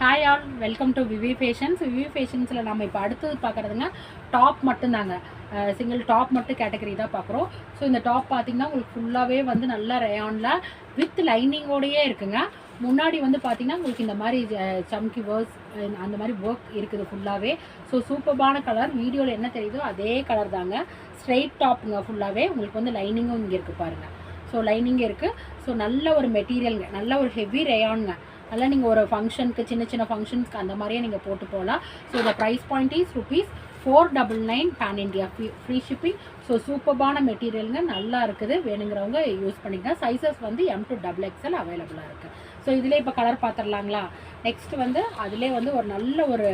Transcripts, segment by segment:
Hi all, welcome to VV fashions. VV ஃபேஷன்ஸில் நம்ம இப்போ அடுத்தது பார்க்குறதுங்க டாப் மட்டும்தாங்க. சிங்கிள் டாப் மட்டும் கேட்டகரி தான் பார்க்குறோம். ஸோ இந்த டாப் பார்த்திங்கன்னா உங்களுக்கு ஃபுல்லாகவே வந்து நல்லா ரேயானில் வித் லைனிங்கோடையே இருக்குங்க. முன்னாடி வந்து பார்த்திங்கன்னா உங்களுக்கு இந்த மாதிரி சம்கி ஒர்க்ஸ் அந்த மாதிரி ஒர்க் இருக்குது ஃபுல்லாகவே. ஸோ சூப்பர்பான கலர், வீடியோவில் என்ன தெரியுதோ அதே கலர் தாங்க. ஸ்ட்ரெயிட் டாப்புங்க ஃபுல்லாகவே. உங்களுக்கு வந்து லைனிங்கும் இங்கே இருக்குது பாருங்கள். ஸோ லைனிங் இருக்குது. ஸோ நல்ல ஒரு மெட்டீரியலுங்க, நல்ல ஒரு ஹெவி ரேயானுங்க. அதெல்லாம் நீங்கள் ஒரு ஃபங்க்ஷனுக்கு, சின்ன சின்ன ஃபங்க்ஷன்ஸ்க்கு அந்த மாதிரியே நீங்கள் போட்டு போகலாம். ஸோ இந்த price point is ₹499 pan India, free shipping. So சூப்பர்பான மெட்டீரியலுங்க, நல்லா இருக்குது. வேணுங்கிறவங்க யூஸ் பண்ணிக்கலாம். சைஸஸ் வந்து M to XXL அவைலபிளாக இருக்குது. ஸோ இதிலே இப்போ கலர் பார்த்துடலாங்களா. நெக்ஸ்ட் வந்து அதிலே வந்து ஒரு நல்ல ஒரு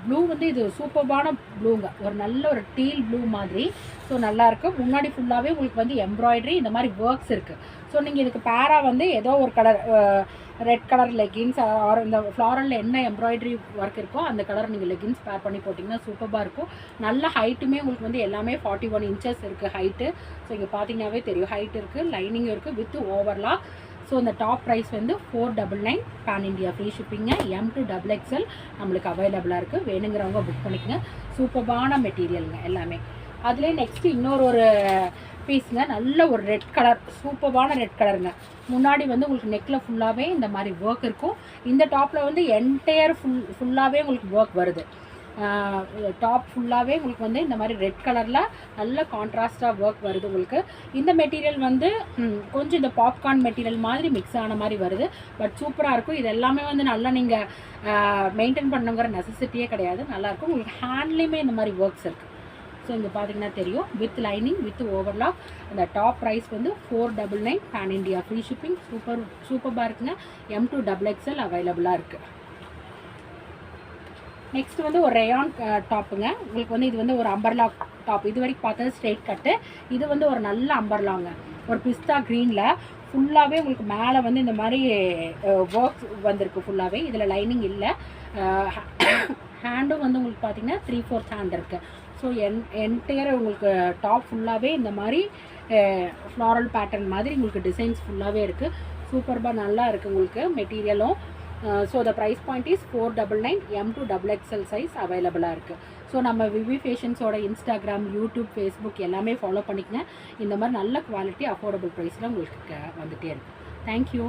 ப்ளூ, வந்து இது சூப்பர்பான ப்ளூங்க, ஒரு நல்ல ஒரு டீல் ப்ளூ மாதிரி. ஸோ நல்லாயிருக்கு. முன்னாடி ஃபுல்லாகவே உங்களுக்கு வந்து எம்ப்ராய்டரி இந்த மாதிரி ஒர்க்ஸ் இருக்குது. ஸோ நீங்கள் இதுக்கு பேராக வந்து ஏதோ ஒரு colour, red colour leggings or இந்த ஃப்ளாரலில் என்ன எம்ப்ராய்டரி ஒர்க் இருக்கோ அந்த கலர் நீங்கள் லெகின்ஸ் பேர் பண்ணி போட்டிங்கன்னா சூப்பராக இருக்கும். நல்ல ஹைட்டுமே உங்களுக்கு வந்து எல்லாமே 41 இன்ச்சஸ் இருக்குது ஹைட்டு. ஸோ இங்கே பார்த்தீங்கன்னாவே தெரியும், ஹைட் இருக்குது, லைனிங் இருக்குது வித் ஓவர்லாக். ஸோ இந்த டாப் ப்ரைஸ் வந்து $499 பேன் இண்டியா, ஃப்ரீ ஷிப்பிங்க. M to XXL நம்மளுக்கு அவைலபிளாக இருக்குது. வேணுங்கிறவங்க புக் பண்ணிக்கங்க. சூப்பர்பான மெட்டீரியலுங்க எல்லாமே. அதுலேயே நெக்ஸ்ட்டு இன்னொரு பீஸுங்க, நல்ல ஒரு ரெட் கலர், சூப்பர்பான ரெட் கலருங்க. முன்னாடி வந்து உங்களுக்கு நெக்கில் ஃபுல்லாகவே இந்த மாதிரி ஒர்க் இருக்கும். இந்த டாப்பில் வந்து என்டையர் ஃபுல்லாகவே உங்களுக்கு ஒர்க் வருது. டாப் ஃபுல்லாகவே உங்களுக்கு வந்து இந்த மாதிரி ரெட் கலரில் நல்ல கான்ட்ராஸ்டாக ஒர்க் வருது உங்களுக்கு. இந்த மெட்டீரியல் வந்து கொஞ்சம் இந்த பாப்கார்ன் மெட்டீரியல் மாதிரி மிக்ஸ் ஆன மாதிரி வருது. பட் சூப்பராக இருக்கும். இது எல்லாமே வந்து நல்லா நீங்கள் மெயின்டைன் பண்ணுங்கிற நெசசிட்டியே கிடையாது. நல்லாயிருக்கும். உங்களுக்கு ஹேண்ட்லேயுமே இந்த மாதிரி ஒர்க்ஸ் இருக்குது. ஸோ இங்கே பார்த்தீங்கன்னா தெரியும், வித் லைனிங் வித் ஓவர்லாக். அந்த டாப் ப்ரைஸ் வந்து $499 பேன் இண்டியா, ஃப்ரீ ஷிப்பிங். சூப்பராக இருக்குங்க. M to XXL அவைலபிளாக இருக்குது. நெக்ஸ்ட் வந்து ஒரு ரேயான் டாப்புங்க. உங்களுக்கு வந்து இது வந்து ஒரு அம்பர்லா டாப். இது வரைக்கும் பார்த்தது ஸ்ட்ரெயிட் கட்டு. இது வந்து ஒரு நல்ல அம்பர்லாங்க, ஒரு பிஸ்தா க்ரீனில் ஃபுல்லாகவே உங்களுக்கு மேலே வந்து இந்த மாதிரி ஒர்க்ஸ் வந்திருக்கு ஃபுல்லாகவே. இதில் லைனிங் இல்லை. ஹேண்டும் வந்து உங்களுக்கு பார்த்தீங்கன்னா 3/4 ஹேண்ட் இருக்குது. ஸோ என்டையர் உங்களுக்கு டாப் ஃபுல்லாகவே இந்த மாதிரி ஃப்ளாரல் பேட்டர்ன் மாதிரி உங்களுக்கு டிசைன்ஸ் ஃபுல்லாகவே இருக்குது. சூப்பர்பாக நல்லா இருக்குது உங்களுக்கு மெட்டீரியலும். So the price point is $499. M to XXL size அவைலபிளாக இருக்குது. ஸோ நம்ம விவி ஃபேஷன்ஸோட இன்ஸ்டாகிராம், யூடியூப், ஃபேஸ்புக் எல்லாமே ஃபாலோ பண்ணிக்கங்க. இந்த மாதிரி நல்ல குவாலிட்டி அஃபோர்டபுள் ப்ரைஸில் உங்களுக்கு வந்துகிட்டே இருக்குது. தேங்க்யூ.